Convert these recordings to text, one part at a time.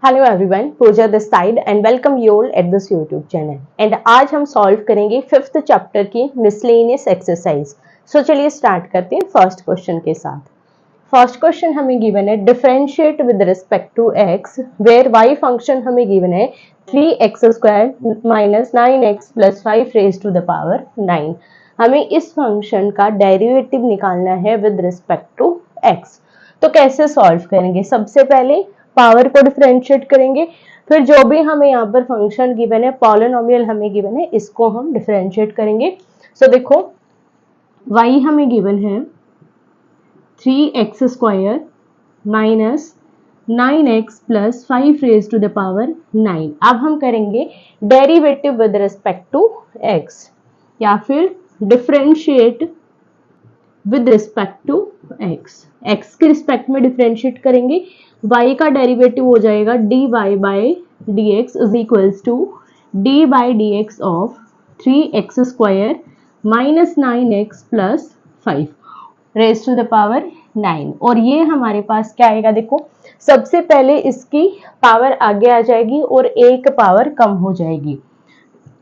Hello everyone, Pooja this side and welcome you all at this YouTube channel. And आज हम solve करेंगे 5th chapter की miscellaneous exercise. सो चलिए start करते हैं फर्स्ट क्वेश्चन के साथ। फर्स्ट क्वेश्चन हमें गिवन है differentiate with respect to x where y function हमें गिवन है 3x² minus 9x plus 5 raise to the power 9। हमें इस फंक्शन का डेरिवेटिव निकालना है विद रिस्पेक्ट टू एक्स। तो कैसे सॉल्व करेंगे? सबसे पहले पावर को डिफरेंशिएट करेंगे, फिर जो भी हमें यहाँ पर फंक्शन गिवन है, पॉलिनोमियल हमें गिवन है, इसको हम डिफरेंशिएट करेंगे। सो देखो y हमें गिवन है 3x² minus 9x plus 5 raise to the power 9। अब हम करेंगे derivative with respect to x या फिर differentiate with respect to x। x के रिस्पेक्ट में डिफरेंशिएट करेंगे, y का डेरिवेटिव हो जाएगा dy by dx is equals to d by dx of 3x² minus 9x plus 5 raise to the power 9। और ये हमारे पास क्या आएगा? देखो सबसे पहले इसकी पावर आगे आ जाएगी और एक पावर कम हो जाएगी।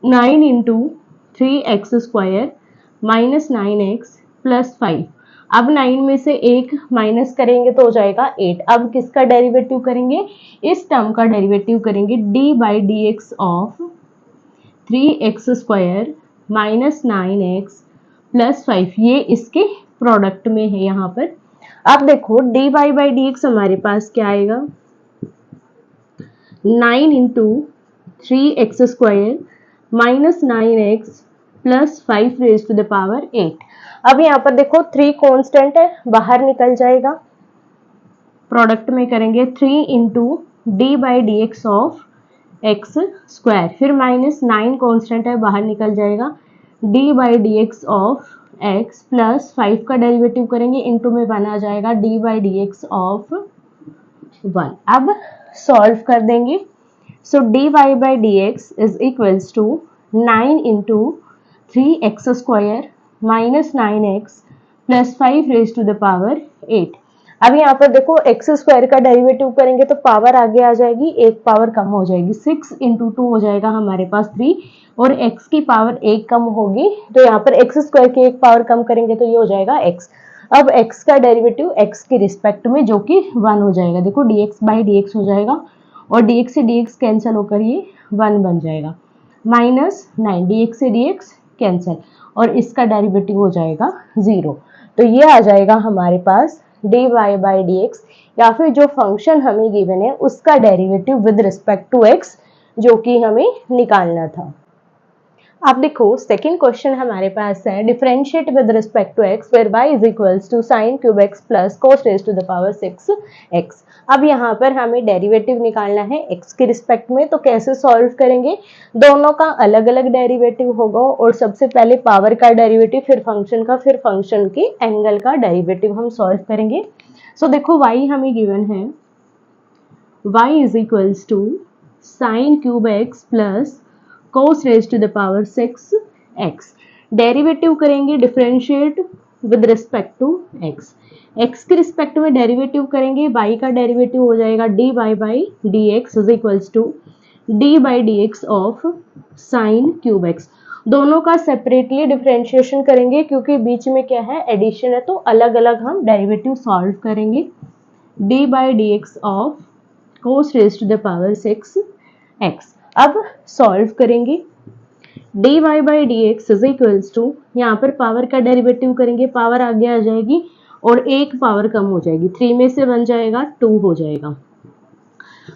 9 into 3x² minus 9x plus 5। अब 9 में से एक माइनस करेंगे तो हो जाएगा 8। अब किसका डेरिवेटिव करेंगे? इस टर्म का डेरिवेटिव करेंगे d by dx of 3x² minus 9x plus 5। ये इसके प्रोडक्ट में है यहाँ पर। अब देखो dy बाई dx हमारे पास क्या आएगा? 9 into 3x² minus 9x plus 5 raise to the power 8। अब यहाँ पर देखो 3 कांस्टेंट है, बाहर निकल जाएगा। प्रोडक्ट में करेंगे 3 into d by d x of x square, फिर माइनस 9 कांस्टेंट है, बाहर निकल जाएगा। D by d x of x plus 5 का डेरिवेटिव करेंगे, इंटू में बना जाएगा d by d x of 1। अब सॉल्व कर देंगे। So d y by d x is equals to 9 into 3x² minus 9x plus 5 raise to the power 8। अब यहाँ पर देखो x² का डेरिवेटिव करेंगे तो पावर आगे आ जाएगी, एक पावर कम हो जाएगी। 6 इंटू 2 हो जाएगा हमारे पास 3 और x की पावर एक कम होगी तो यहाँ पर x² की एक पावर कम करेंगे तो ये हो जाएगा x। अब x का डेरिवेटिव x के रिस्पेक्ट में जो कि 1 हो जाएगा। देखो dx बाई dx हो जाएगा और dx से dx कैंसिल होकर ये 1 बन जाएगा। माइनस 9 dx से dx कैंसिल और इसका डेरिवेटिव हो जाएगा 0। तो ये आ जाएगा हमारे पास dy बाई dx या फिर जो फंक्शन हमें गिवन है उसका derivative with respect to x जो कि हमें निकालना था। अब देखो सेकंड क्वेश्चन हमारे पास है differentiate with respect to x where y is equals to sin cube x plus cos raise to the power 6x। अब यहाँ पर हमें डेरिवेटिव निकालना है x के रिस्पेक्ट में, तो कैसे सॉल्व करेंगे? दोनों का अलग अलग डेरिवेटिव होगा और सबसे पहले पावर का डेरिवेटिव, फिर फंक्शन का, फिर फंक्शन के एंगल का डेरिवेटिव हम सॉल्व करेंगे। सो देखो y हमें गिवन है y is equals to sin cube x plus cos raise to the power 6x। Derivative करेंगे differentiate with respect to x। x के रिस्पेक्ट में डेरिवेटिव करेंगे, y का डेरिवेटिव हो जाएगा dy by dx is equals to d by dx of sin cube x। दोनों का separately differentiation करेंगे क्योंकि बीच में क्या है, एडिशन है, तो अलग अलग हम डेरिवेटिव सॉल्व करेंगे। d by dx of cos raise to the power 6x। अब सॉल्व करेंगे dy by dx is equals to, यहाँ पर पावर का डेरिवेटिव करेंगे, पावर आगे आ जाएगी और एक पावर कम हो जाएगी, 3 में से बन जाएगा 2 हो जाएगा।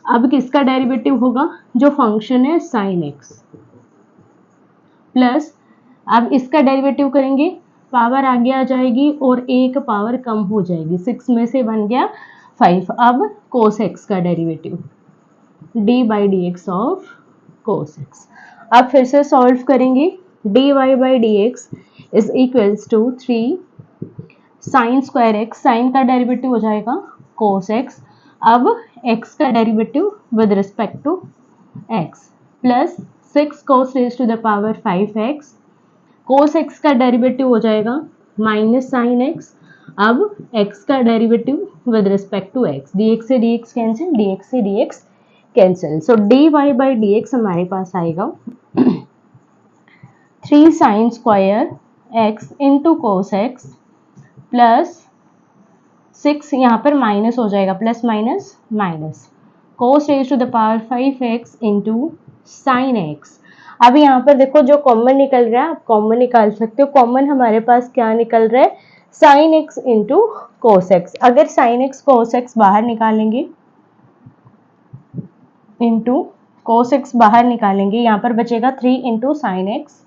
अब किसका डेरिवेटिव होगा? जो फंक्शन है sin x प्लस, अब इसका डेरिवेटिव करेंगे, पावर आगे आ जाएगी और एक पावर कम हो जाएगी, 6 में से बन गया 5। अब cos x का derivative d by d x of cos x। अब फिर से सॉल्व करेंगे, dy by dx is equals to 3 sin square x, sine का डेरिवेटिव हो जाएगा cos x। अब x का derivative with respect to x plus 6 cos raise to the power 5x। cos x का डेरिवेटिव हो जाएगा माइनस sin x। अब x का derivative with respect to x, dx से dx कैंसिल, dx से dx cancel. So d y by d x हमारे पास आएगा 3 sine square x into cos x plus 6, यहाँ पर माइनस हो जाएगा, plus minus minus, cos raise to the power 5x into sine x. अब यहाँ पर देखो जो कॉमन निकल रहा है आप कॉमन निकाल सकते हो। कॉमन हमारे पास क्या निकल रहा है, sign x into cos x. अगर साइन एक्स कोस एक्स बाहर निकालेंगे इंटू कोस एक्स बाहर निकालेंगे, यहाँ पर बचेगा 3 इंटू साइन एक्स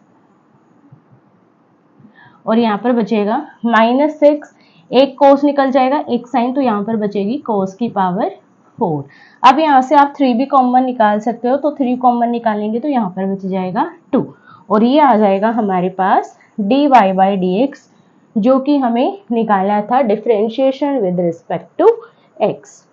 और यहाँ पर बचेगा -6, एक कोस निकल जाएगा एक साइन, तो यहाँ पर बचेगी कोस की पावर 4। अब यहाँ से आप 3 भी कॉमन निकाल सकते हो, तो 3 कॉमन निकालेंगे तो यहाँ पर बच जाएगा 2 और ये आ जाएगा हमारे पास d y by d x, जो कि हमें निकालना था differentiation with respect to x.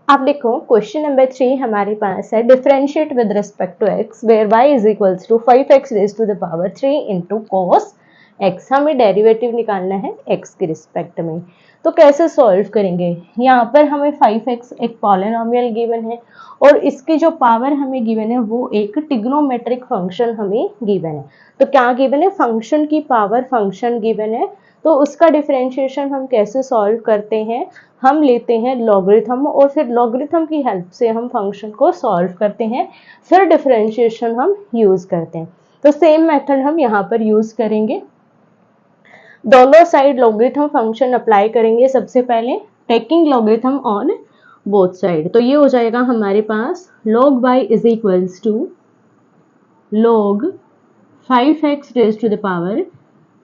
अब देखो क्वेश्चन नंबर 3 हमारे पास है differentiate with respect to x where y is equals to 5x raise to the power 3 into cos x. हमें डेरिवेटिव निकालना है x के रिस्पेक्ट में, तो कैसे सॉल्व करेंगे। यहाँ पर हमें 5x एक पॉलिनोमियल गिवन है और इसकी जो पावर हमें गिवन है वो एक ट्रिग्नोमेट्रिक फंक्शन हमें गिवन है। तो क्या गिवन है, फंक्शन की पावर फंक्शन गिवन है, तो उसका डिफरेंशिएशन हम कैसे सॉल्व करते हैं, हम लेते हैं लॉगरिथम और फिर लॉगरिथम की हेल्प से हम फंक्शन को सॉल्व करते हैं, फिर डिफरेंशिएशन हम यूज करते हैं। तो सेम मेथड हम यहाँ पर यूज करेंगे, दोनों साइड लॉगरिथम फंक्शन अप्लाई करेंगे। सबसे पहले taking logarithm on both side, तो ये हो जाएगा हमारे पास log y is equals to log 5x raise to the power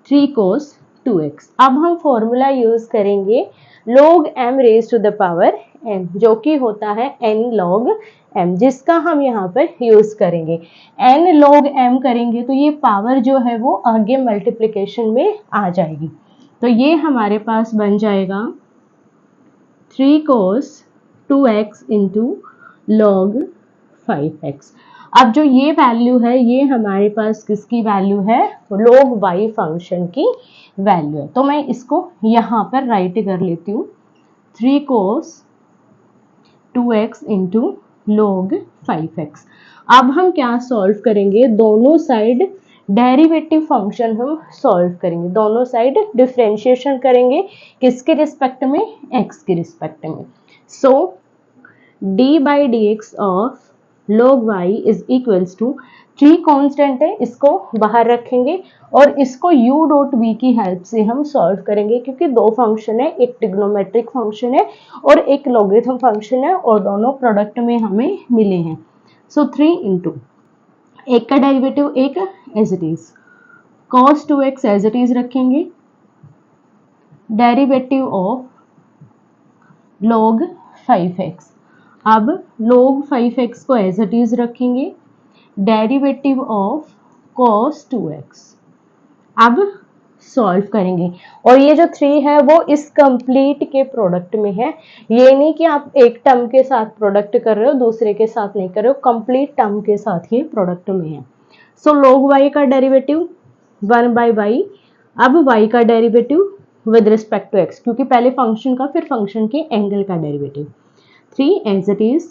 3 cos 2x। अब हम फॉर्मूला यूज करेंगे log m raise to the power n, जो कि होता है n log m, जिसका हम यहाँ पर यूज करेंगे। n log m करेंगे तो ये पावर जो है वो आगे मल्टीप्लिकेशन में आ जाएगी, तो ये हमारे पास बन जाएगा 3 cos 2x into log 5x। अब जो ये वैल्यू है ये हमारे पास किसकी वैल्यू है, log y फंक्शन की वैल्यू है। तो मैं इसको यहाँ पर राइट कर लेती हूँ, 3 cos 2x into log 5x। अब हम क्या सॉल्व करेंगे, दोनों साइड डेरिवेटिव फंक्शन हम सॉल्व करेंगे, दोनों साइड डिफरेंशिएशन करेंगे, किसके रिस्पेक्ट में, x के रिस्पेक्ट में। So d by d x of log y is equals to 3 constant है, इसको बाहर रखेंगे और इसको u डॉट v की हेल्प से हम सॉल्व करेंगे, क्योंकि दो फंक्शन है, एक ट्रिग्नोमेट्रिक फंक्शन है और एक लॉगरिथम फंक्शन है और दोनों प्रोडक्ट में हमें मिले हैं। सो 3 इंटू एक का डेरिवेटिव एक as it is, cos 2x as it is रखेंगे, डेरिवेटिव ऑफ log 5x। अब log 5x को एज इट इज रखेंगे, डेरिवेटिव ऑफ cos 2x। अब सॉल्व करेंगे और ये जो 3 है वो इस कंप्लीट के प्रोडक्ट में है, ये नहीं कि आप एक टर्म के साथ प्रोडक्ट कर रहे हो दूसरे के साथ नहीं कर रहे हो, कंप्लीट टर्म के साथ ये प्रोडक्ट में है। सो log y का डेरिवेटिव 1 बाई वाई, अब y का derivative with respect to x, क्योंकि पहले फंक्शन का फिर फंक्शन के एंगल का derivative, 3 as it is,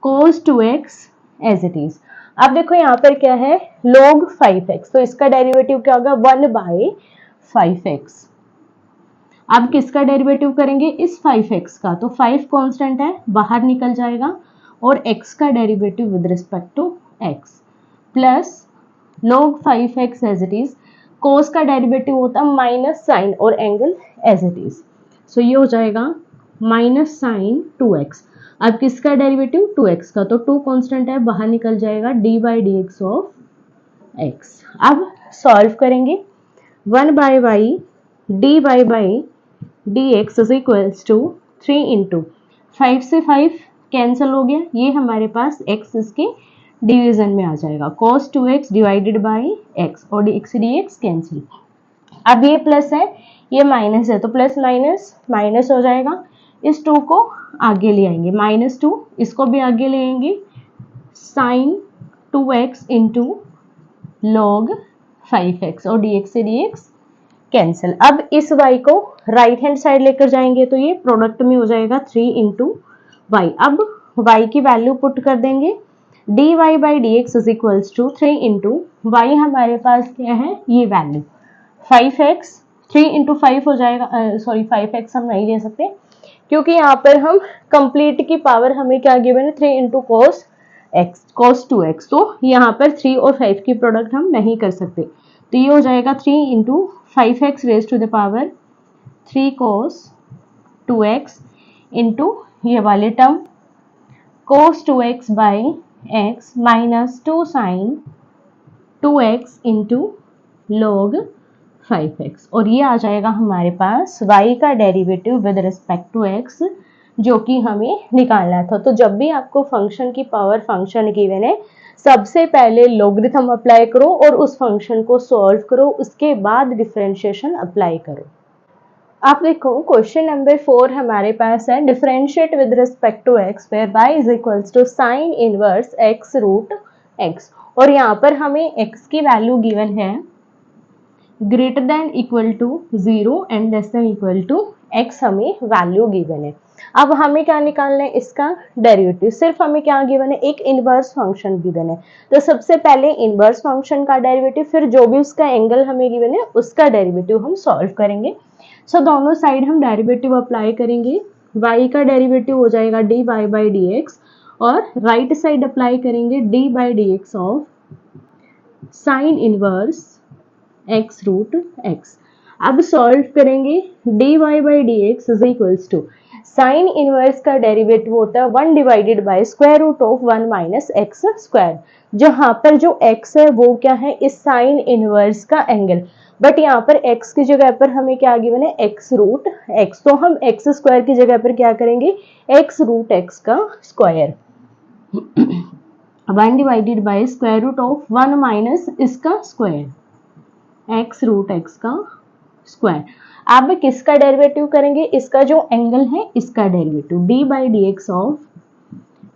cos 2x as it is. अब देखो यहाँ पर क्या है, log 5x, तो इसका डेरिवेटिव क्या होगा, 1 बाई 5x। अब किसका डेरिवेटिव करेंगे, इस 5x का, तो 5 कांस्टेंट है बाहर निकल जाएगा और x का derivative with respect to x plus log 5x as it is, cos का डेरिवेटिव होता माइनस साइन और angle as it is, so ये हो जाएगा माइनस साइन 2x। अब किसका डेरिवेटिव, 2x का, तो 2 कांस्टेंट है बाहर निकल जाएगा, d by d x of x। अब सॉल्व करेंगे, 1 by y d y by d x is equals to 3 into 5 से 5 कैंसिल हो गया, ये हमारे पास x इसके डिवीजन में आ जाएगा, cos 2x divided by x और dx dx कैंसिल। अब ये प्लस है ये माइनस है, तो प्लस माइनस माइनस हो जाएगा, इस 2 को आगे ले आएंगे, -2 इसको भी आगे ले आएंगे, sign 2x into log 5x और dx से dx कैंसिल। अब इस y को राइट हैंड साइड लेकर जाएंगे तो ये प्रोडक्ट में हो जाएगा 3 इंटू y। अब y की वैल्यू पुट कर देंगे, dy by dx is equals to 3 into y हमारे पास क्या है ये वैल्यू 5x, 3 इंटू 5 हो जाएगा, सॉरी 5x हम नहीं ले सकते क्योंकि यहाँ पर हम कंप्लीट की पावर हमें क्या गिवन है 3 into cos x, cos 2x, तो यहाँ पर 3 और 5 की प्रोडक्ट हम नहीं कर सकते, तो ये हो जाएगा 3 into 5x raise to the power 3 cos 2x into ये वाले term cos 2x by x minus 2 sin 2x into log 5x, और ये आ जाएगा हमारे पास y का derivative with respect to x जो कि हमें निकालना था। तो जब भी आपको फंक्शन की पावर फंक्शन गिवन है सबसे पहले लॉगरिथम अप्लाई करो और उस फंक्शन को सॉल्व करो, उसके बाद डिफरेंशिएशन अप्लाई करो। आप देखो क्वेश्चन नंबर 4 हमारे पास है differentiate with respect to x where y is equals to sine inverse x root x, और यहाँ पर हमें x की वैल्यू गिवन है greater than equal to 0 and less than equal to x हमें वैल्यू गिवन है। अब हमें क्या निकालना है इसका डेरिवेटिव, सिर्फ हमें क्या गिवन है एक इनवर्स फंक्शन गिवन है, तो सबसे पहले इनवर्स फंक्शन का डेरिवेटिव, फिर जो भी उसका एंगल हमें गिवन है उसका डेरिवेटिव हम सॉल्व करेंगे। सो दोनों साइड हम डेरिवेटिव अप्लाई करेंगे, y का डेरिवेटिव हो जाएगा dy बाई dx और राइट साइड अप्लाई करेंगे d by dx of sine inverse x root x। अब सॉल्व करेंगे dy by dx is equals to sine inverse का डेरिवेटिव होता है 1 divided by square root of 1 minus x square, जहां पर जो x है वो क्या है इस साइन इनवर्स का एंगल, बट यहाँ पर x की जगह पर हमें क्या गिवन है x रूट x, तो हम x स्क्वायर की जगह पर क्या करेंगे x रूट x का square 1 divided by square root of 1 minus इसका स्क्वायर x रूट x का स्क्वायर। अब किसका डेरिवेटिव करेंगे इसका जो एंगल है इसका derivative d by d x of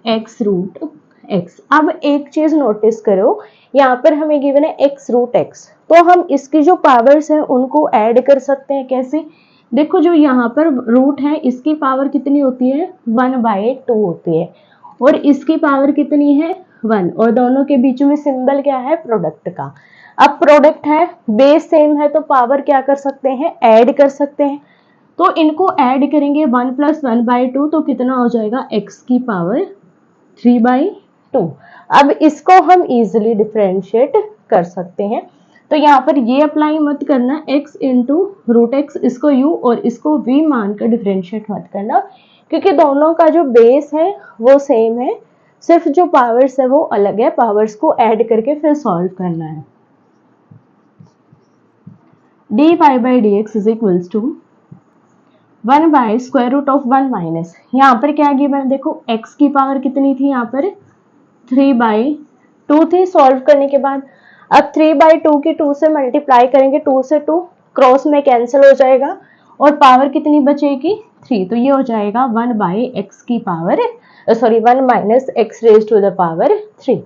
x root x। अब एक चीज नोटिस करो यहाँ पर हमें गिवन है x रूट x, तो हम इसकी जो पावर्स है उनको ऐड कर सकते हैं। कैसे, देखो जो यहाँ पर रूट है इसकी पावर कितनी होती है 1/2 होती है और इसकी पावर कितनी है 1, और दोनों के बीच में सिंबल क्या है प्रोडक्ट का। अब प्रोडक्ट है बेस सेम है तो पावर क्या कर सकते हैं ऐड कर सकते हैं, तो इनको ऐड करेंगे 1 + 1/2 तो कितना हो जाएगा x की पावर 3/2। अब इसको हम इजीली डिफरेंशिएट कर सकते हैं, तो यहाँ पर ये अप्लाई मत करना x इंटू रूट एक्स, इसको u और इसको v मानकर डिफरेंशिएट मत करना क्योंकि दोनों का जो बेस है वो सेम है, सिर्फ जो पावर्स है वो अलग है, पावर्स को ऐड करके फिर सॉल्व करना है। dy by dx is equals to 1 by square root of 1 minus, यहाँ पर क्या गिवन देखो x की पावर कितनी थी यहाँ पर 3/2 थी सॉल्व करने के बाद। अब 3/2 की 2 से मल्टीप्लाई करेंगे, 2 से 2 क्रॉस में कैंसिल हो जाएगा और पावर कितनी बचेगी 3, तो ये हो जाएगा 1 बाई एक्स की power 1 minus x raise to the power 3।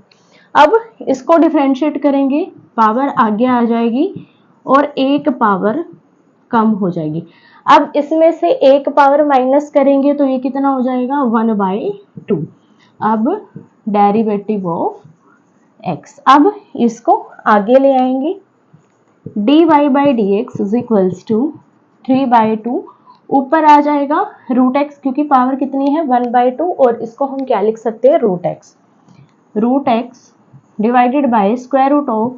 अब इसको डिफरेंशिएट करेंगे पावर आगे आ जाएगी और एक पावर कम हो जाएगी। अब इसमें से एक पावर माइनस करेंगे तो ये कितना हो जाएगा 1/2। अब डेरिवेटिव ऑफ x, अब इसको आगे ले आएंगे dy by dx is equals to 3/2, ऊपर आ जाएगा रूट x क्योंकि पावर कितनी है 1/2 और इसको हम क्या लिख सकते हैं root x divided by square root of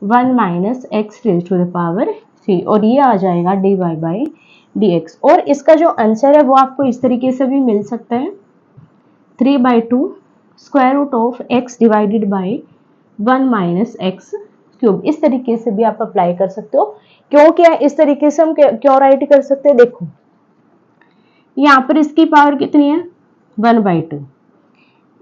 1 minus x raise to the power 3, और ये आ जाएगा dy बाई dx, और इसका जो आंसर है वो आपको इस तरीके से भी मिल सकता है 3/2 square root of x divided by 1 minus x cube, इस तरीके से भी आप अप्लाई कर सकते हो। क्यों क्या इस तरीके से हम क्यों राइट कर सकते हैं, देखो यहाँ पर इसकी पावर कितनी है 1/2,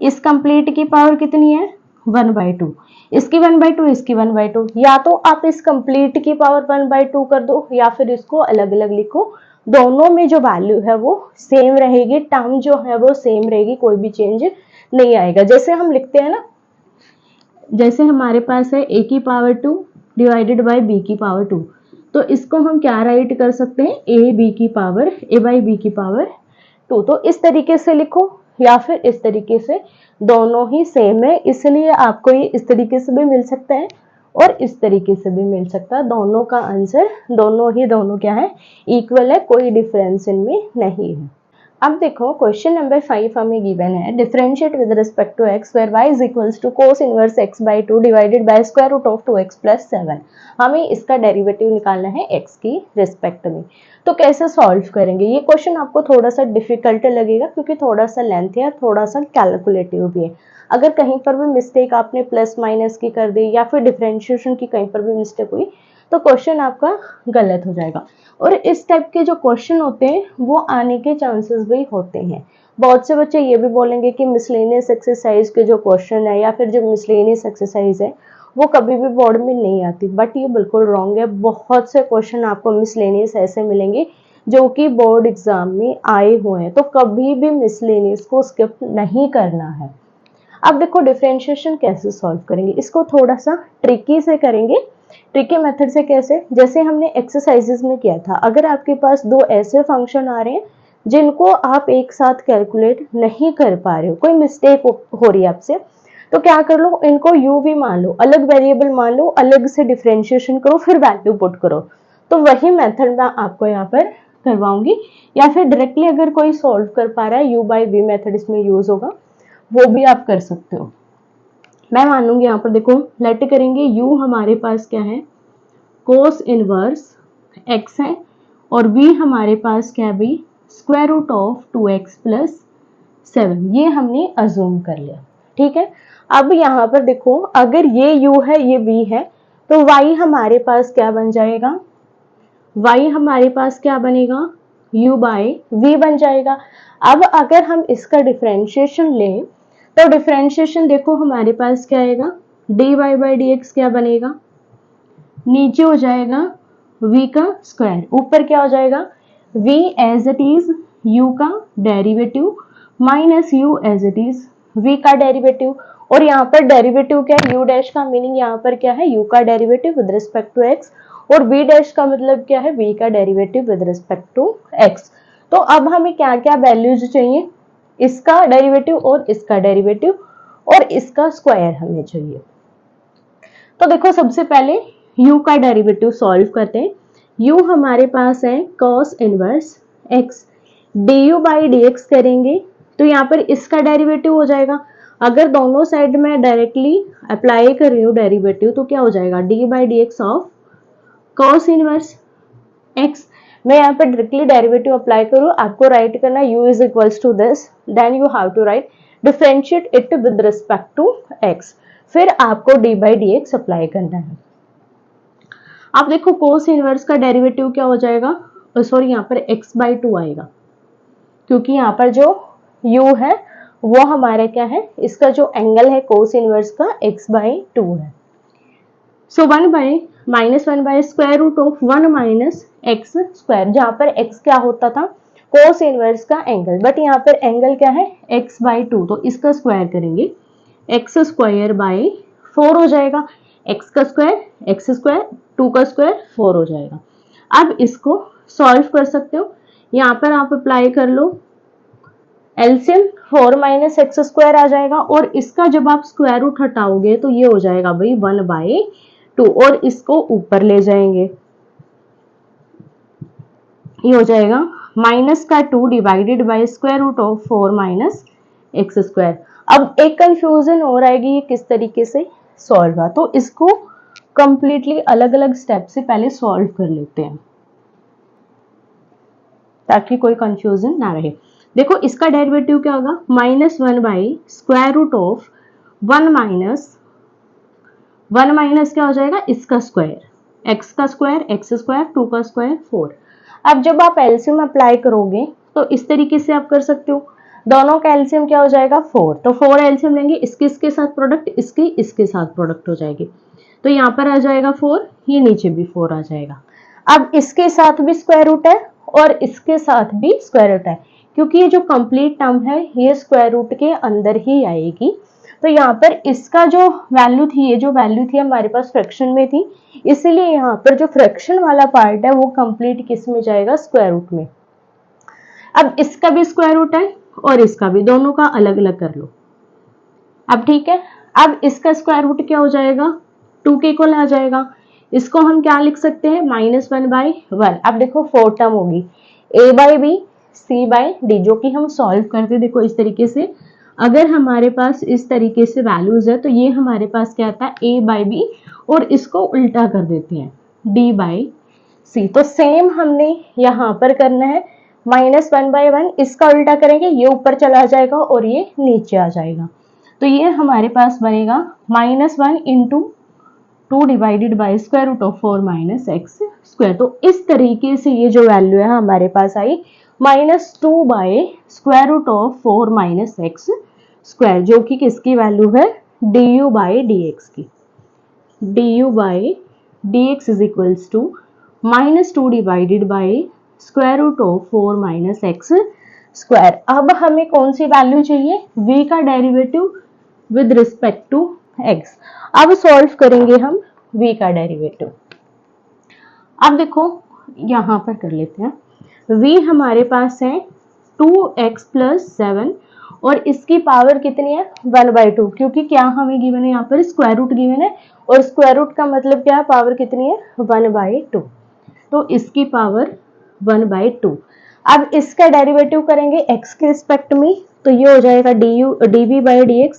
इस कंप्लीट की पावर कितनी है 1/2, इसकी 1/2 इसकी 1/2, या तो आप इस कंप्लीट की पावर 1/2 कर दो या फिर इसको अलग अलग लिखो, दोनों में जो वैल्यू है वो सेम रहेगी, टर्म जो है वो सेम रहेगी, कोई भी चेंज नहीं आएगा। जैसे हम लिखते हैं ना, जैसे हमारे पास है a की पावर 2 डिवाइडेड बाय b की पावर 2, तो इसको हम क्या राइट कर सकते हैं a बाई b की पावर 2। तो इस तरीके से लिखो या फिर इस तरीके से, दोनों ही सेम है, इसलिए आपको ये इस तरीके से भी मिल सकता है और इस तरीके से भी मिल सकता है। दोनों का आंसर दोनों क्या है, इक्वल है, कोई डिफरेंस इनमें नहीं है। अब देखो क्वेश्चन नंबर 5 हमें गिवन है, differentiate with respect to x where y is equals to cos inverse x by 2 divided by square root of 2x plus 7। हमें इसका डेरिवेटिव निकालना है x की रिस्पेक्ट में। तो कैसे सॉल्व करेंगे? ये क्वेश्चन आपको थोड़ा सा डिफिकल्ट लगेगा क्योंकि थोड़ा सा लेंथ है और थोड़ा सा कैलकुलेटिव भी है। अगर कहीं पर भी मिस्टेक आपने प्लस माइनस की कर दी या फिर डिफरेंशिएशन की कहीं पर भी मिस्टेक हुई तो क्वेश्चन आपका गलत हो जाएगा। और इस टाइप के जो क्वेश्चन होते हैं वो आने के चांसेस भी होते हैं। बहुत से बच्चे ये भी बोलेंगे कि मिसलेनियस एक्सरसाइज के जो क्वेश्चन है या फिर जो मिसलेनियस एक्सरसाइज है वो कभी भी बोर्ड में नहीं आती, बट ये बिल्कुल रॉन्ग है। बहुत से क्वेश्चन आपको मिसलेनियस ऐसे मिलेंगे जो कि बोर्ड एग्जाम में आए हुए हैं, तो कभी भी मिसलेनियस को स्किप नहीं करना है। अब देखो डिफरेंशिएशन कैसे सॉल्व करेंगे, इसको थोड़ा सा ट्रिकी से करेंगे। ट्रिकी मेथड से कैसे? जैसे हमने एक्सरसाइजेस में किया था, अगर आपके पास दो ऐसे फंक्शन आ रहे हैं जिनको आप एक साथ कैलकुलेट नहीं कर पा रहे हो, कोई मिस्टेक हो रही है आपसे, तो क्या कर लो, इनको u भी मान लो, अलग वेरिएबल मान लो, अलग से डिफरेंशिएशन करो, फिर वैल्यू पुट करो। तो वही मेथड मैं आपको यहाँ पर करवाऊंगी, या फिर डायरेक्टली अगर कोई सॉल्व कर पा रहा है u बाई v मेथड इसमें यूज होगा, वो भी आप कर सकते हो। मैं मानूंगी यहाँ पर, देखो लेट करेंगे, u हमारे पास क्या है, कोस इनवर्स x है, और v हमारे पास क्या है भाई, square root of 2x plus 7। ये हमने अज्यूम कर लिया, ठीक है। अब यहाँ पर देखो, अगर ये u है ये v है, तो y हमारे पास क्या बन जाएगा, y हमारे पास क्या बनेगा, u बाई v बन जाएगा। अब अगर हम इसका डिफरेंशिएशन लें तो डिफरेंशिएशन देखो हमारे पास क्या आएगा, dy बाई dx क्या बनेगा, नीचे हो जाएगा v का स्क्वायर, ऊपर क्या हो जाएगा, v as it is u का derivative minus u as it is v का डेरिवेटिव। और यहाँ पर डेरिवेटिव क्या है, u डैश का मीनिंग यहाँ पर क्या है, u का derivative with respect to x, और v डैश का मतलब क्या है, v का derivative with respect to x। तो अब हमें क्या क्या वैल्यूज चाहिए, इसका डेरिवेटिव और इसका डेरिवेटिव और इसका स्क्वायर हमें चाहिए। तो देखो सबसे पहले u का डेरिवेटिव सॉल्व करते हैं। u हमारे पास है cos inverse x, du by dx करेंगे तो यहाँ पर इसका डेरिवेटिव हो जाएगा। अगर दोनों साइड में डायरेक्टली अप्लाई कर रही हूँ डेरिवेटिव तो क्या हो जाएगा, d by d x of cos inverse x। मैं यहाँ पर डायरेक्टली डेरिवेटिव अप्लाई करूँ, आपको राइट करना u is equals to this, then you have to write differentiate it with respect to x, फिर आपको d by d x apply करना है। आप देखो कोस इनवर्स का डेरिवेटिव क्या हो जाएगा, सॉरी यहाँ पर x बाई 2 आएगा, क्योंकि यहाँ पर जो u है वो हमारा क्या है, इसका जो एंगल है कोस इनवर्स का x बाई 2 है। So 1 by minus 1 by square root of 1 minus x square, जहाँ पर x क्या होता था, कोस इनवर्स का एंगल, बट यहाँ पर एंगल क्या है, x बाई 2, तो इसका स्क्वायर करेंगे, एक्स स्क्वायर बाई 4 हो जाएगा, x का स्क्वायर एक्स स्क्वायर, 2 का स्क्वायर 4 हो जाएगा। अब इसको सॉल्व कर सकते हो, यहाँ पर आप अप्लाई कर लो एलसीएम, 4 माइनस एक्स स्क्वायर आ जाएगा, और इसका जब आप स्क्वायर रूट हटाओगे तो ये हो जाएगा भाई 1 बाई 2, और इसको ऊपर ले जाएंगे, ये हो जाएगा माइनस का 2 divided by square root of 4 minus x square. अब एक कंफ्यूजन हो रहा है कि ये किस तरीके से सॉल्व हुआ, तो इसको कंप्लीटली अलग अलग स्टेप से पहले सॉल्व कर लेते हैं ताकि कोई कंफ्यूजन ना रहे। देखो इसका डेरिवेटिव क्या होगा, minus 1 by square root of 1 minus क्या हो जाएगा, इसका स्क्वायर, एक्स का स्क्वायर एक्स स्क्वायर, 2 का स्क्वायर 4। अब जब आप एलसीएम अप्लाई करोगे तो इस तरीके से आप कर सकते हो, दोनों का एलसीएम क्या हो जाएगा 4, तो 4 एलसीएम लेंगे, इसके साथ प्रोडक्ट, इसके साथ प्रोडक्ट हो जाएगी, तो यहाँ पर आ जाएगा 4, ये नीचे भी 4 आ जाएगा। अब इसके साथ भी स्क्वायर रूट है और इसके साथ भी स्क्वायर रूट है, क्योंकि ये जो कंप्लीट टर्म है ये स्क्वायर रूट के अंदर ही आएगी, तो यहाँ पर इसका जो वैल्यू थी, ये जो वैल्यू थी हमारे पास फ्रैक्शन में थी, इसीलिए यहाँ पर जो फ्रैक्शन वाला पार्ट है वो कंप्लीट किस में जाएगा, स्क्वायर रूट में। अब इसका भी स्क्वायर रूट है और इसका भी, दोनों का अलग अलग कर लो। अब ठीक है, अब इसका स्क्वायर रूट क्या हो जाएगा, 2 के इक्वल आ जाएगा। इसको हम क्या लिख सकते हैं, -1/1। अब देखो 4 टर्म होगी, a/b c/d, जो कि हम सॉल्व करते देखो इस तरीके से। अगर हमारे पास इस तरीके से वैल्यूज है तो ये हमारे पास क्या आता है, a/b, और इसको उल्टा कर देते हैं d/c। तो सेम हमने यहाँ पर करना है, -1/1, इसका उल्टा करेंगे, ये ऊपर चला जाएगा और ये नीचे आ जाएगा। तो ये हमारे पास बनेगा -1 into 2 divided by square root of 4 minus x square. तो इस तरीके से ये जो वैल्यू है हमारे पास आई -2 by square root of 4 minus x square, जो कि किसकी वैल्यू है, du बाई dx की। du by dx is equals to -2 divided by square root of 4 minus x square. अब हमें कौन सी वैल्यू चाहिए, v का derivative with respect to x। अब सॉल्व करेंगे हम v का डेरिवेटिव। अब देखो यहां पर कर लेते हैं, v हमारे पास है 2x प्लस 7 और इसकी पावर कितनी है, 1/2, क्योंकि क्या हमें गिवन है, यहाँ पर स्क्वायर रूट गिवन है और स्क्वायर रूट का मतलब क्या है, पावर कितनी है, 1/2। तो इसकी पावर 1/2। अब इसका डेरिवेटिव करेंगे x के रिस्पेक्ट में, तो ये हो जाएगा dv बाई dx,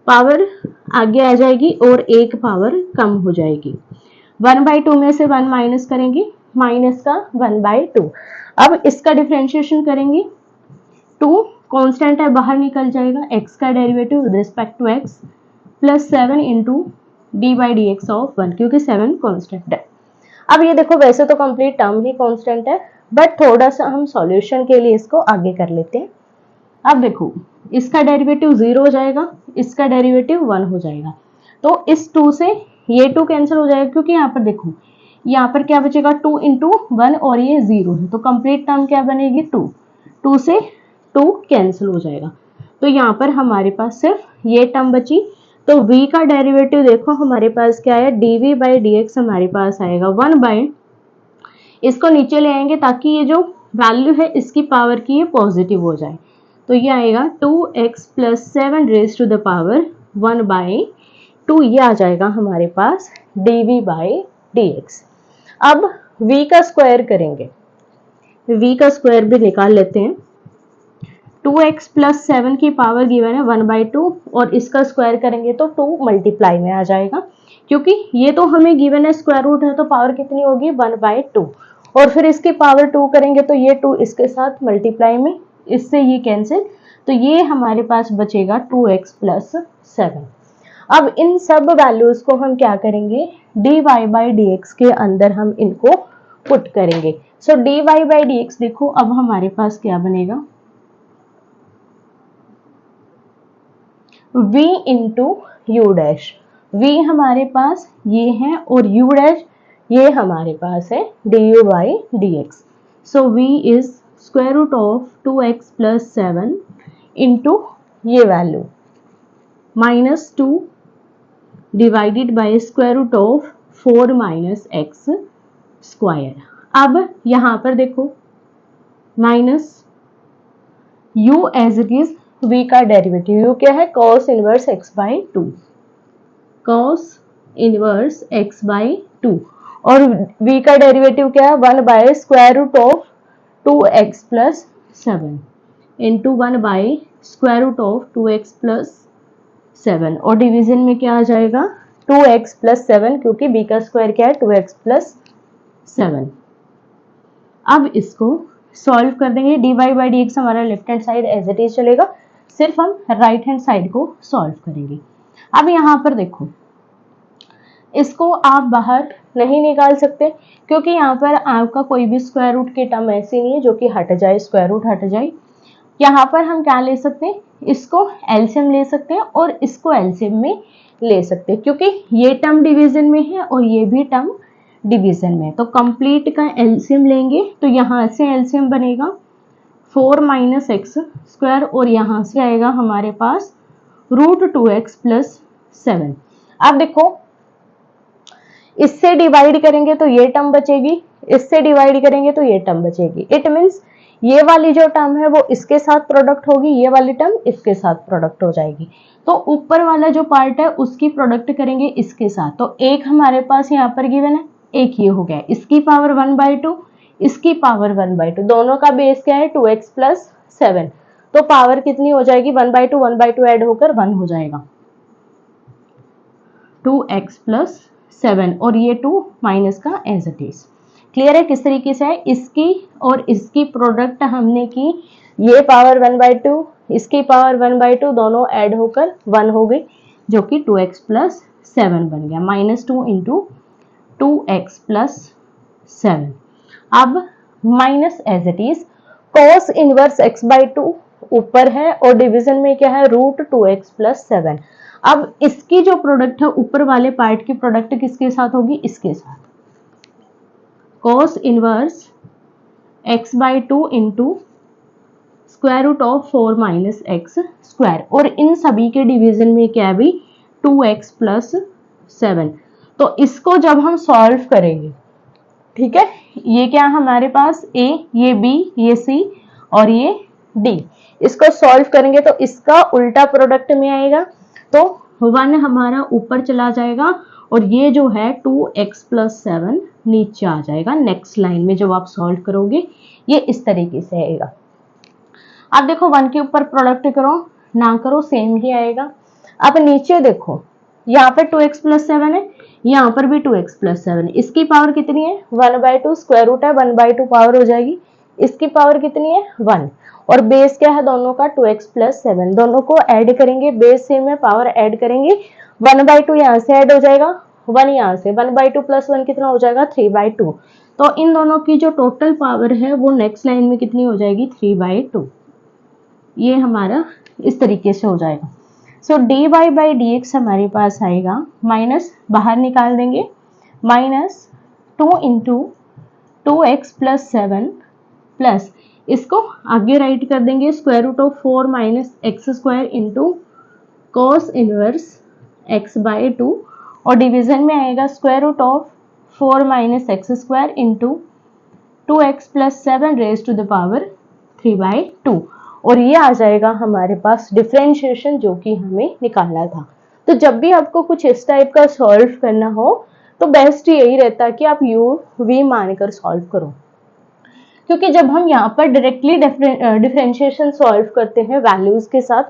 पावर आगे आ जाएगी और एक पावर कम हो जाएगी। 1/2 में से 1 माइनस करेंगे, माइनस का 1/2। अब इसका डिफरेंशिएशन करेंगे, 2 कांस्टेंट है बाहर निकल जाएगा, x का derivative with respect to x plus 7 into d by d x of 1, क्योंकि 7 कांस्टेंट है। अब ये देखो वैसे तो कंप्लीट टर्म ही कांस्टेंट है, बट थोड़ा सा हम सॉल्यूशन के लिए इसको आगे कर लेते हैं। अब देखो इसका डेरिवेटिव 0 हो जाएगा, इसका डेरिवेटिव 1 हो जाएगा। तो इस 2 से ये 2 कैंसिल हो जाएगा, क्योंकि यहाँ पर देखो यहाँ पर क्या बचेगा, 2 इंटू 1 और ये 0 है, तो कंप्लीट टर्म क्या बनेगी, 2। 2 से 2 कैंसिल हो जाएगा, तो यहाँ पर हमारे पास सिर्फ ये टर्म बची। तो v का डेरिवेटिव देखो हमारे पास क्या है, dv बाई dx हमारे पास आएगा 1 बाई, इसको नीचे ले आएंगे ताकि ये जो वैल्यू है इसकी पावर की ये पॉजिटिव हो जाए। तो ये आएगा 2x plus 7 raise to the power 1/2, ये आ जाएगा हमारे पास dv बाई dx। अब v का स्क्वायर करेंगे, v का स्क्वायर भी निकाल लेते हैं। 2x प्लस 7 की पावर गिवन है 1/2 और इसका स्क्वायर करेंगे तो 2 मल्टीप्लाई में आ जाएगा, क्योंकि ये तो हमें गिवन है स्क्वायर रूट है, तो पावर कितनी होगी, 1/2, और फिर इसकी पावर 2 करेंगे तो ये 2 इसके साथ मल्टीप्लाई में, इससे ये कैंसिल, तो ये हमारे पास बचेगा 2x प्लस 7। अब इन सब वैल्यूज को हम क्या करेंगे, dy बाई dx के अंदर हम इनको पुट करेंगे। सो dy बाई dx देखो अब हमारे पास क्या बनेगा, v into you dash, v हमारे पास ये है और u डैश ये हमारे पास है du by dx। So v is square root of 2x plus 7 into ये value -2 divided by square root of 4 minus x square. अब यहां पर देखो minus u as it is, v का डेरिवेटिव u क्या है, cos inverse x/2, cos inverse x/2, और v का डेरिवेटिव क्या है, 1 by square root of 2x plus 7 into 1 by square root of 2x plus 7, और डिवीजन में क्या आ जाएगा, 2x प्लस 7, क्योंकि b का स्क्वायर क्या है, 2x प्लस 7। अब इसको सॉल्व कर देंगे, dy बाई dx हमारा left hand side as it is चलेगा, सिर्फ हम राइट हैंड साइड को सॉल्व करेंगे। अब यहाँ पर देखो इसको आप बाहर नहीं निकाल सकते, क्योंकि यहाँ पर आपका कोई भी स्क्वायर रूट की टर्म ऐसी नहीं है जो कि हट जाए, स्क्वायर रूट हट जाए। यहाँ पर हम क्या ले सकते हैं, इसको एलसीएम ले सकते हैं और इसको एलसीएम में ले सकते हैं, क्योंकि ये टर्म डिवीजन में है और ये भी टर्म डिवीजन में। तो कंप्लीट का एलसीएम लेंगे तो यहाँ से एलसीएम बनेगा 4 माइनस एक्स स्क्वायर और यहाँ से आएगा हमारे पास √2x प्लस 7। अब देखो इससे डिवाइड करेंगे तो ये टर्म बचेगी, इससे डिवाइड करेंगे तो ये टर्म बचेगी। इट मीन्स ये वाली जो टर्म है वो इसके साथ प्रोडक्ट होगी, ये वाली टर्म इसके साथ प्रोडक्ट हो जाएगी। तो ऊपर वाला जो पार्ट है उसकी प्रोडक्ट करेंगे इसके साथ। तो एक हमारे पास यहाँ पर गिवन है, एक ये हो गया, इसकी पावर 1/2, इसकी पावर 1/2, दोनों का बेस क्या है 2x प्लस 7। तो पावर कितनी हो जाएगी 1/2, 1/2 ऐड होकर 1 हो जाएगा, 2x प्लस 7, और ये 2 माइनस का एज इट इज। क्लियर है किस तरीके से है? इसकी और इसकी प्रोडक्ट हमने की, ये पावर 1/2, इसकी पावर 1/2, दोनों ऐड होकर 1 हो गई, जो कि 2x प्लस 7 बन गया, -2 इंटू 2x प्लस 7। अब minus as it is, cos inverse x/2 ऊपर है और डिवीजन में क्या है √2x प्लस 7। अब इसकी जो प्रोडक्ट है ऊपर वाले पार्ट की प्रोडक्ट किसके साथ होगी? इसके साथ, cos inverse x/2 into √4 minus x square, और इन सभी के डिवीजन में क्या है भी 2x प्लस 7। तो इसको जब हम सॉल्व करेंगे, ठीक है, ये क्या हमारे पास a, ये b, ये c और ये d, इसको सॉल्व करेंगे तो इसका उल्टा प्रोडक्ट में आएगा, तो 1 हमारा ऊपर चला जाएगा और ये जो है 2x प्लस 7 नीचे आ जाएगा। नेक्स्ट लाइन में जब आप सॉल्व करोगे ये इस तरीके से आएगा। अब देखो 1 के ऊपर प्रोडक्ट करो ना करो सेम ही आएगा। अब नीचे देखो, यहाँ पे 2x प्लस 7 है, यहाँ पर भी 2x प्लस 7 है, इसकी पावर कितनी है 1/2, स्क्वायर रूट है 1/2 पावर हो जाएगी, इसकी पावर कितनी है 1, और बेस क्या है दोनों का 2x प्लस 7, दोनों को ऐड करेंगे, बेस सेम है पावर ऐड करेंगे, 1/2 यहाँ से ऐड हो जाएगा, 1 यहाँ से, 1/2 प्लस 1 कितना हो जाएगा 3/2। तो इन दोनों की जो टोटल पावर है वो नेक्स्ट लाइन में कितनी हो जाएगी 3/2। ये हमारा इस तरीके से हो जाएगा। सो dy/dx हमारे पास आएगा, माइनस बाहर निकाल देंगे, -2 इंटू 2x प्लस 7 प्लस इसको आगे राइट कर देंगे √4 minus x square into cos inverse x/2, और डिवीजन में आएगा √4 minus x square into 2x plus 7 raise to the power 3/2, और ये आ जाएगा हमारे पास डिफरेंशिएशन जो कि हमें निकालना था। तो जब भी आपको कुछ इस टाइप का सॉल्व करना हो तो बेस्ट यही रहता है कि आप u/v मानकर सॉल्व करो, क्योंकि जब हम यहाँ पर डायरेक्टली डिफरेंशिएशन सॉल्व करते हैं वैल्यूज के साथ,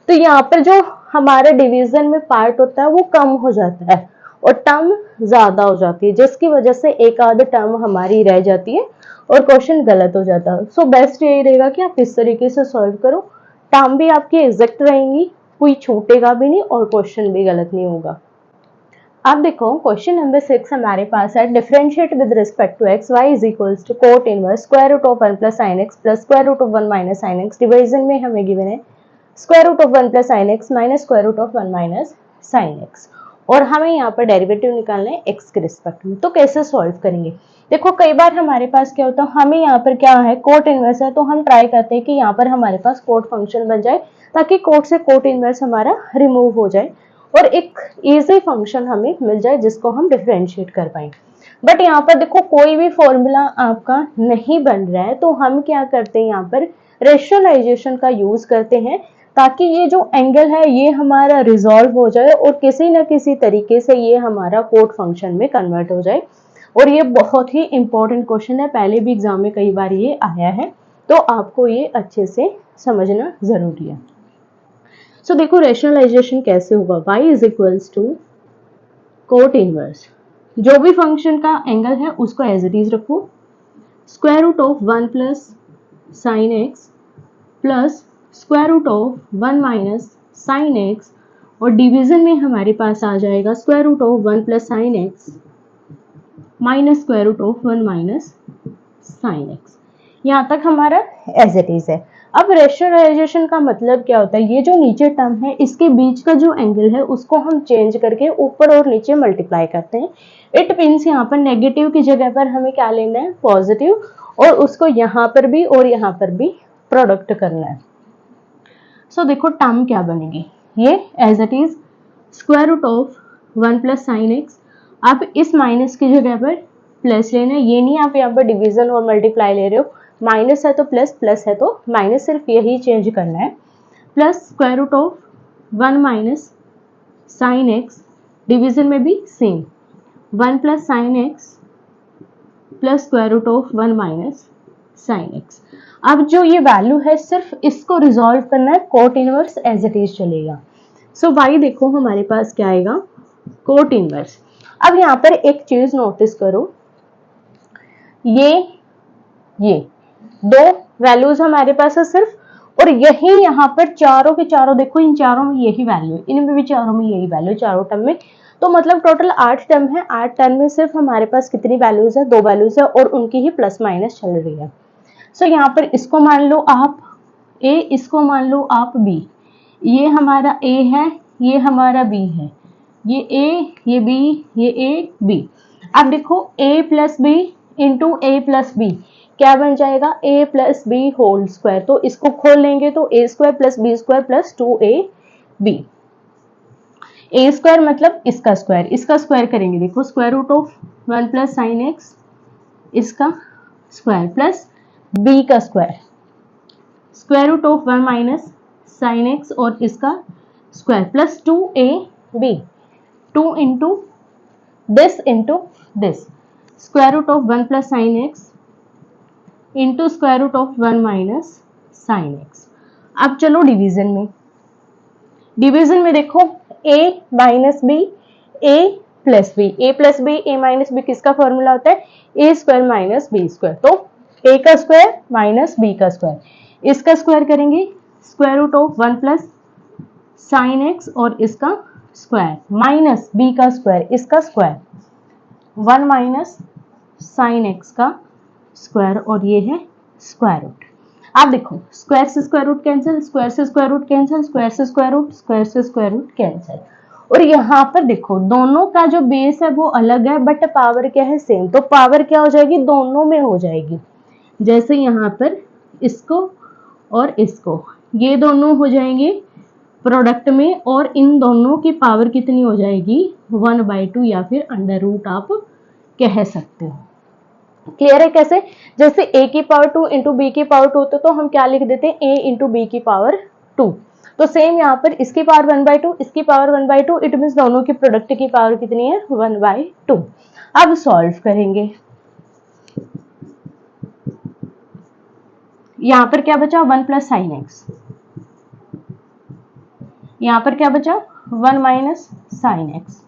तो यहाँ पर जो हमारे डिवीजन में पार्ट होता है वो कम हो जाता है और टर्म ज्यादा हो जाती है, जिसकी वजह से एक आध टर्म हमारी रह जाती है और क्वेश्चन गलत हो जाता है। सो बेस्ट यही रहेगा कि आप इस तरीके से सॉल्व करो, टर्म भी आपकी एग्जैक्ट रहेंगी, कोई छूटेगा भी नहीं और क्वेश्चन भी गलत नहीं होगा। अब देखो क्वेश्चन नंबर 6 हमारे पास है, differentiate with respect to x, y is equals to cot inverse square root of 1 plus sine x plus square root of 1 minus sine x, division में हमें गिवन है square root of 1 plus sine x minus square root of 1 minus sine x, और हमें यहाँ पर derivative निकालना है x के रिस्पेक्ट में। तो कैसे सॉल्व करेंगे? देखो कई बार हमारे पास क्या होता है, हमें यहाँ पर क्या है कोट इनवर्स है, तो हम ट्राई करते हैं कि यहाँ पर हमारे पास कोट फंक्शन बन जाए ताकि कोट से कोट इनवर्स हमारा रिमूव हो जाए और एक इजी फंक्शन हमें मिल जाए जिसको हम डिफरेंशिएट कर पाए। बट यहाँ पर देखो कोई भी फॉर्मूला आपका नहीं बन रहा है, तो हम क्या करते हैं यहाँ पर रेशनलाइजेशन का यूज करते हैं ताकि ये जो एंगल है ये हमारा रिजॉल्व हो जाए और किसी न किसी तरीके से ये हमारा कोट फंक्शन में कन्वर्ट हो जाए। और ये बहुत ही इंपॉर्टेंट क्वेश्चन है, पहले भी एग्जाम में कई बार ये आया है, तो आपको ये अच्छे से समझना जरूरी है। सो देखो रेशनलाइजेशन कैसे होगा, y is equals to cot inverse, जो भी फंक्शन का एंगल है उसको एज इट इज रखो, square root of 1 plus sine x plus square root of 1 minus sine x, और डिवीजन में हमारे पास आ जाएगा square root of 1 plus sine x minus square root of 1 minus sine x. यहाँ तक हमारा एज इट इज है। अब रेशनलाइजेशन का मतलब क्या होता है, ये जो नीचे टर्म है इसके बीच का जो एंगल है उसको हम चेंज करके ऊपर और नीचे मल्टीप्लाई करते हैं। इट मीन्स यहाँ पर नेगेटिव की जगह पर हमें क्या लेना है पॉजिटिव, और उसको यहाँ पर भी और यहाँ पर भी प्रोडक्ट करना है। सो देखो टर्म क्या बनेगी, ये as it is square root of 1 plus sine x, आप इस माइनस की जगह पर प्लस लेना है, ये नहीं आप यहाँ पर डिवीजन और मल्टीप्लाई ले रहे हो, माइनस है तो प्लस, प्लस है तो माइनस, सिर्फ यही चेंज करना है। Plus square root of 1 minus sine x, division में भी same 1 plus sine x plus square root of 1 minus sine x. अब जो ये वैल्यू है सिर्फ इसको रिजॉल्व करना है, cot inverse as it is चलेगा। सो वाई देखो हमारे पास क्या आएगा, कोट इनवर्स। अब यहाँ पर एक चीज नोटिस करो, ये दो वैल्यूज हमारे पास है सिर्फ, और यही यहाँ पर चारों के चारों देखो, इन चारों में यही वैल्यू है, इनमें भी चारों में यही वैल्यू, चारों टर्म में। तो मतलब टोटल 8 टर्म है, 8 टर्म में सिर्फ हमारे पास कितनी वैल्यूज है, 2 वैल्यूज है, और उनकी ही प्लस माइनस चल रही है। सो यहाँ पर इसको मान लो आप ए, इसको मान लो आप बी, ये हमारा ए है, ये हमारा बी है, ये ए, ये बी, ये ए बी। अब देखो a plus b into a plus b क्या बन जाएगा, a plus b whole square. तो इसको खोल लेंगे तो a square plus b square plus 2ab। a square मतलब इसका स्क्वायर, इसका स्क्वायर करेंगे देखो, square root of 1 plus sine x इसका स्क्वायर प्लस b का square, square root of 1 minus sine x और इसका square plus 2ab, 2 into this into this, square root of 1 plus sine x into square root of 1 minus sine x. अब चलो division में, division में देखो a minus b, a plus b, a plus b, a minus b किसका formula होता है, a square minus b square. तो a का स्क्वायर माइनस b का स्क्वायर, इसका स्क्वायर करेंगे square root of 1 plus sine x और इसका स्क्वायर माइनस b का स्क्वायर, इसका स्क्वायर 1 माइनस साइन एक्स का स्क्वायर, और ये है स्क्वायर रूट। आप देखो स्क्वायर से स्क्वायर रूट कैंसिल, स्क्वायर से स्क्वायर रूट कैंसिल, स्क्वायर से स्क्वायर रूट, स्क्वायर से स्क्वायर रूट कैंसिल। और यहाँ पर देखो दोनों का जो बेस है वो अलग है बट पावर क्या है, सेम। तो पावर क्या हो जाएगी, दोनों में हो जाएगी। जैसे यहाँ पर इसको और इसको, ये दोनों हो जाएंगे प्रोडक्ट में, और इन दोनों की पावर कितनी हो जाएगी, 1/2 या फिर अंडर रूट आप कह सकते हो। क्लियर है कैसे, जैसे a की पावर 2 इंटू बी की पावर 2 तो हम क्या लिख देते हैं, a इंटू बी की पावर 2। तो सेम यहाँ पर इसकी पावर 1/2, इसकी पावर 1/2, इट मीन्स दोनों की प्रोडक्ट की पावर कितनी है, 1/2। अब सॉल्व करेंगे, यहाँ पर क्या बचा, 1 प्लस साइन एक्स, यहाँ पर क्या बचा 1 minus sine x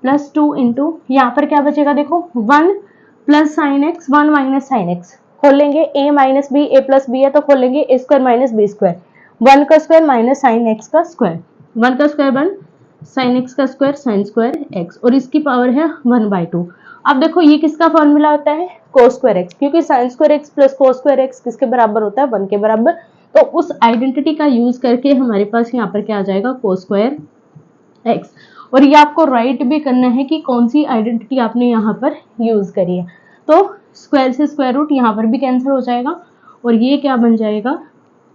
plus 2 into, यहाँ पर क्या बचेगा देखो 1 plus sine x 1 minus sine x, खोल लेंगे a minus b, a plus b है तो खोल लेंगे a square minus b square, 1 का स्क्वायर माइनस साइन एक्स का स्क्वायर, 1 का स्क्वायर 1 साइन एक्स का स्क्वायर साइन स्क्वायर एक्स, और इसकी पावर है 1/2। अब देखो ये किसका फॉर्मूला होता है, कोस स्क्वायर एक्स, क्योंकि sign square x plus cos square x किसके बराबर होता है, 1 के बराबर। तो उस आइडेंटिटी का यूज करके हमारे पास यहाँ पर क्या आ जाएगा, कोस स्क्वायर एक्स। और ये आपको राइट भी करना है कि कौन सी आइडेंटिटी आपने यहाँ पर यूज करी है। तो स्क्वायर से स्क्वायर रूट यहाँ पर भी कैंसिल हो जाएगा, और ये क्या बन जाएगा,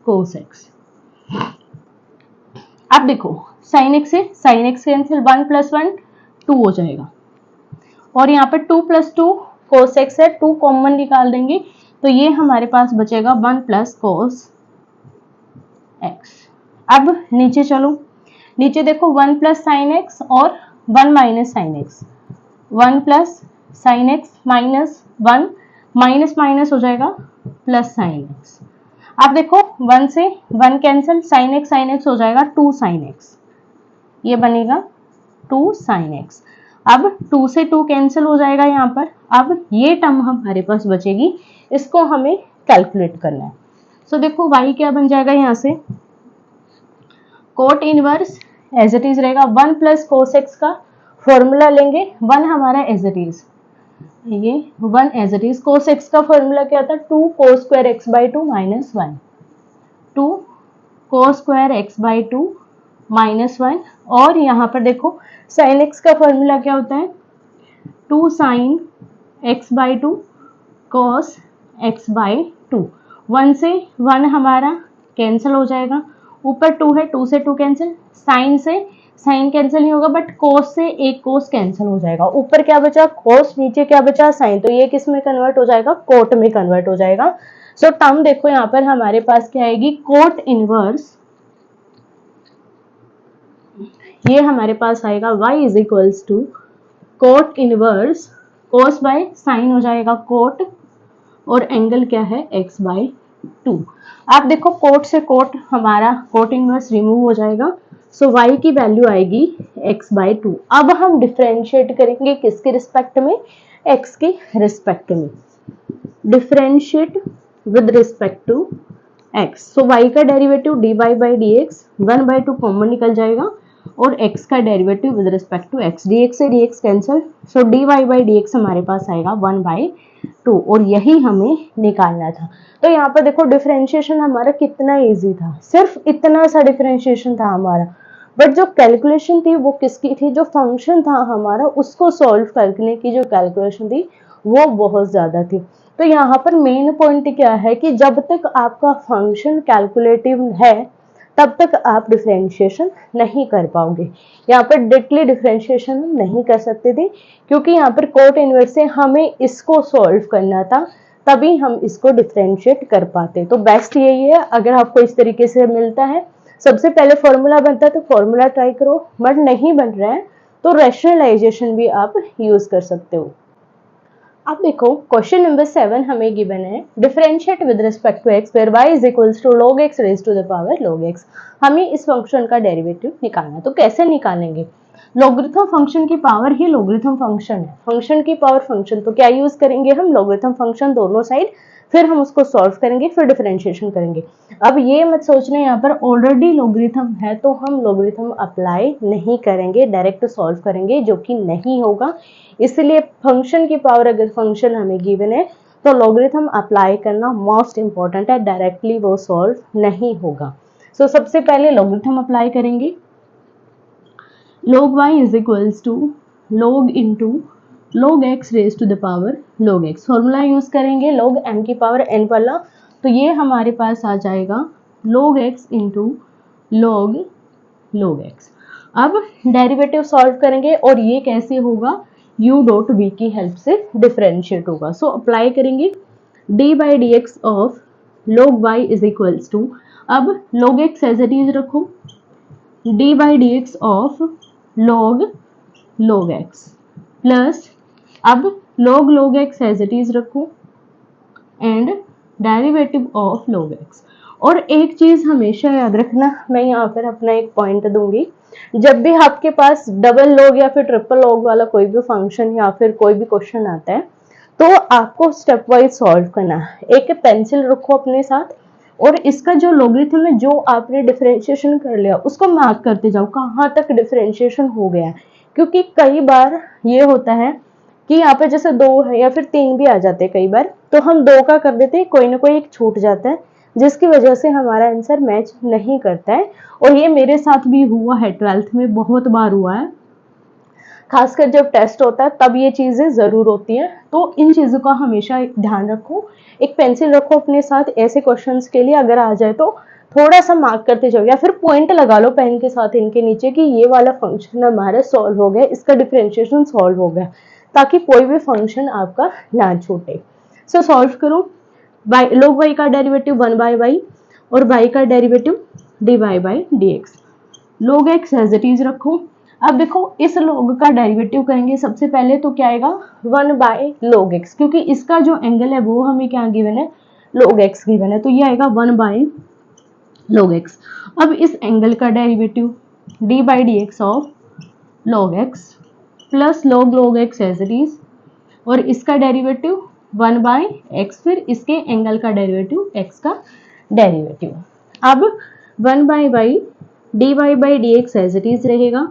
कोस एक्स। अब देखो साइन एक्स से साइन एक्स कैंसिल, 1 प्लस 1 2 हो जाएगा, और यहाँ पर 2 प्लस 2 कोस एक्स है, 2 कॉमन निकाल देंगे तो ये हमारे पास बचेगा 1 प्लस कोस एक्स। अब नीचे चलो, नीचे देखो 1 प्लस साइन एक्स और 1 minus sine x, 1 plus sine x minus 1 minus minus हो जाएगा प्लस साइन एक्स। अब देखो 1 से 1 कैंसिल, साइन एक्स हो जाएगा 2 साइन एक्स, ये बनेगा 2 साइन एक्स। अब 2 से 2 कैंसिल हो जाएगा यहाँ पर। अब ये टर्म हमारे पास बचेगी, इसको हमें कैलकुलेट करना है। सो देखो y क्या बन जाएगा, यहाँ से cot inverse as it is रहेगा, 1 प्लस कोस एक्स का फॉर्मूला लेंगे, 1 हमारा एज इट इज, ये 1 as it is, cos x का फॉर्मूला क्या था, 2 cos square x by 2 minus 1, 2 cos square x by 2 minus 1, और यहाँ पर देखो साइन एक्स का फॉर्मूला क्या होता है, 2 sine x by 2 cos x by 2, 1 से 1 हमारा कैंसिल हो जाएगा, ऊपर 2 है, 2 से 2 कैंसिल, साइन से साइन कैंसिल नहीं होगा, बट कोस से एक कोस कैंसिल हो जाएगा। ऊपर क्या बचा कोस, नीचे क्या बचा साइन, तो ये किस में कन्वर्ट हो जाएगा, कोट में कन्वर्ट हो जाएगा। सो टर्म देखो यहाँ पर हमारे पास क्या आएगी, कोट इनवर्स, ये हमारे पास आएगा y is equals to cot inverse cos by sine हो जाएगा कोट, और एंगल क्या है x बाय 2। आप देखो कोट से कोट हमारा कोट इनवर्स रिमूव हो जाएगा, सो y की वैल्यू आएगी x बाय 2। अब हम डिफरेंशिएट करेंगे किसके रिस्पेक्ट में, x के रिस्पेक्ट में, differentiate with respect to x। So y का derivative dy by dx 1/2 common निकल जाएगा, और x का derivative with respect to x, dx से dx cancel, so dy by dx हमारे पास आएगा 1/2, और यही हमें निकालना था। तो यहाँ पर देखो डिफरेंशिएशन हमारा कितना इजी था, सिर्फ इतना सा डिफरेंशिएशन था हमारा, बट जो कैलकुलेशन थी वो किसकी थी, जो फंक्शन था हमारा उसको सॉल्व करने की जो कैलकुलेशन थी वो बहुत ज्यादा थी। तो यहाँ पर मेन पॉइंट क्या है कि जब तक आपका फंक्शन कैलकुलेटिव है तब तक आप डिफरेंशिएशन नहीं कर पाओगे। यहाँ पर डायरेक्टली डिफरेंशिएशन नहीं कर सकते थे, क्योंकि यहाँ पर कोट इनवर्स से हमें इसको सॉल्व करना था, तभी हम इसको डिफरेंशिएट कर पाते। तो बेस्ट यही है, अगर आपको इस तरीके से मिलता है, सबसे पहले फॉर्मूला बनता है तो फॉर्मूला ट्राई करो, बट नहीं बन रहा है तो रैशनलाइजेशन भी आप यूज कर सकते हो। अब देखो क्वेश्चन नंबर 7 हमें गिवन है, differentiate with respect to x where y is equals to log x raise to the power log x। हमें इस फंक्शन का डेरिवेटिव निकालना है, तो कैसे निकालेंगे, लॉगरिथम फंक्शन की पावर ही लॉगरिथम फंक्शन है, फंक्शन की पावर फंक्शन, तो क्या यूज करेंगे हम लॉगरिथम फंक्शन दोनों साइड, फिर हम उसको सॉल्व करेंगे, फिर डिफरेंशिएशन करेंगे। अब ये मत सोचना यहाँ पर ऑलरेडी लॉगरिथम है तो हम लॉगरिथम अप्लाई नहीं करेंगे, डायरेक्ट सॉल्व करेंगे, जो कि नहीं होगा। इसलिए फंक्शन की पावर अगर फंक्शन हमें गिवन है तो लॉगरिथम अप्लाई करना मोस्ट इंपॉर्टेंट है, डायरेक्टली वो सॉल्व नहीं होगा। सो सबसे पहले लॉगरिथम अप्लाई करेंगे, log y is equals to log into log x raise to the power log x। Formula use करेंगे log m की पावर n वाला, तो ये हमारे पास आ जाएगा log x into log x। अब डेरिवेटिव सॉल्व करेंगे, और ये कैसे होगा, u डॉट v की हेल्प से डिफरेंशिएट होगा। सो अप्लाई करेंगे d by d x of log y is equals to, अब log x as it is रखो, d by d x of log x plus, अब log x as it is रखो and derivative of log x। और एक चीज हमेशा याद रखना, मैं यहाँ पर अपना एक पॉइंट दूंगी, जब भी आपके पास डबल लॉग या फिर ट्रिपल लॉग वाला कोई भी फंक्शन या फिर कोई भी क्वेश्चन आता है तो आपको स्टेप वाइज सॉल्व करना है। एक पेंसिल रखो अपने साथ, और इसका जो लॉगरिथम है जो आपने डिफरेंशिएशन कर लिया उसको मार्क करते जाओ कहाँ तक डिफरेंशिएशन हो गया है, क्योंकि कई बार ये होता है कि यहाँ पे जैसे 2 है या फिर 3 भी आ जाते हैं कई बार, तो हम 2 का कर देते हैं, कोई ना कोई एक छूट जाता है जिसकी वजह से हमारा आंसर मैच नहीं करता है। और ये मेरे साथ भी हुआ है, 12th में बहुत बार हुआ है, खासकर जब टेस्ट होता है तब ये चीजें जरूर होती हैं। तो इन चीजों का हमेशा ध्यान रखो, एक पेंसिल रखो अपने साथ, ऐसे क्वेश्चंस के लिए अगर आ जाए तो थोड़ा सा मार्क करते जाओ, या फिर पॉइंट लगा लो पेन के साथ इनके नीचे कि ये वाला फंक्शन हमारा सॉल्व हो गया, इसका डिफरेंशिएशन सॉल्व हो गया, ताकि कोई भी फंक्शन आपका ना छूटे। सो सॉल्व करो, log y का डेरिवेटिव 1/y और y का derivative dy by dx, log x as it is रखो। अब देखो इस log का डेरिवेटिव करेंगे सबसे पहले, तो क्या आएगा 1/log x, क्योंकि इसका जो एंगल है वो हमें क्या गिवन है, log x गिवन है, तो ये आएगा 1/log x। अब इस एंगल का derivative d by d x of log x plus log x as it is, और इसका डेरिवेटिव 1/x, फिर इसके एंगल का डेरिवेटिव x का डेरिवेटिव। अब 1/y dy by d x as it is रहेगा,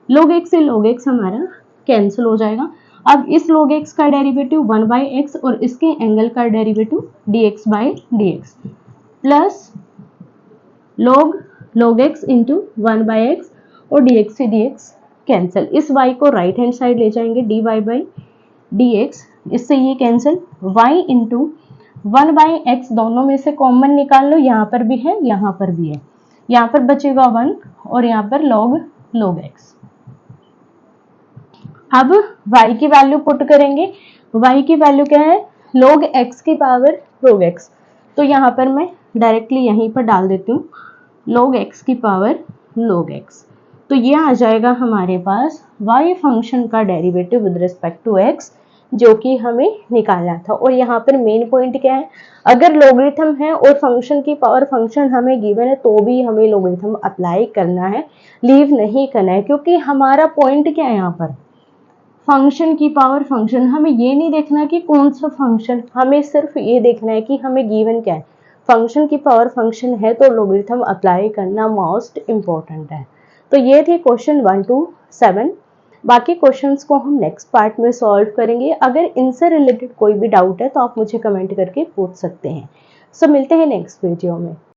log x से log x हमारा कैंसिल हो जाएगा। अब इस log x का डेरिवेटिव 1/x और इसके एंगल का derivative dx by dx plus log x into 1/x और dx से dx कैंसिल, इस y को राइट हैंड साइड ले जाएंगे, dy बाई dx, इससे ये कैंसिल, y इंटू 1/x दोनों में से कॉमन निकाल लो, यहाँ पर भी है यहाँ पर भी है, यहाँ पर बचेगा 1 और यहाँ पर log log x। अब y की वैल्यू पुट करेंगे, y की वैल्यू क्या है, log x की पावर log x। तो यहाँ पर मैं डायरेक्टली यहीं पर डाल देती हूँ log x की पावर log x। तो ये आ जाएगा हमारे पास y फंक्शन का derivative with respect to x, जो कि हमें निकालना था। और यहाँ पर मेन पॉइंट क्या है, अगर लॉगरिथम है और फंक्शन की पावर फंक्शन हमें गिवन है तो भी हमें लॉगरिथम अप्लाई करना है, लीव नहीं करना है, क्योंकि हमारा पॉइंट क्या है यहाँ पर, फंक्शन की पावर फंक्शन। हमें ये नहीं देखना कि कौन सा फंक्शन, हमें सिर्फ ये देखना है कि हमें गिवन क्या है, फंक्शन की पावर फंक्शन है तो लॉगरिथम अप्लाई करना मोस्ट इंपॉर्टेंट है। तो ये थे क्वेश्चन 1 to 7। बाकी क्वेश्चंस को हम नेक्स्ट पार्ट में सॉल्व करेंगे। अगर इनसे रिलेटेड कोई भी डाउट है तो आप मुझे कमेंट करके पूछ सकते हैं। सो मिलते हैं नेक्स्ट वीडियो में।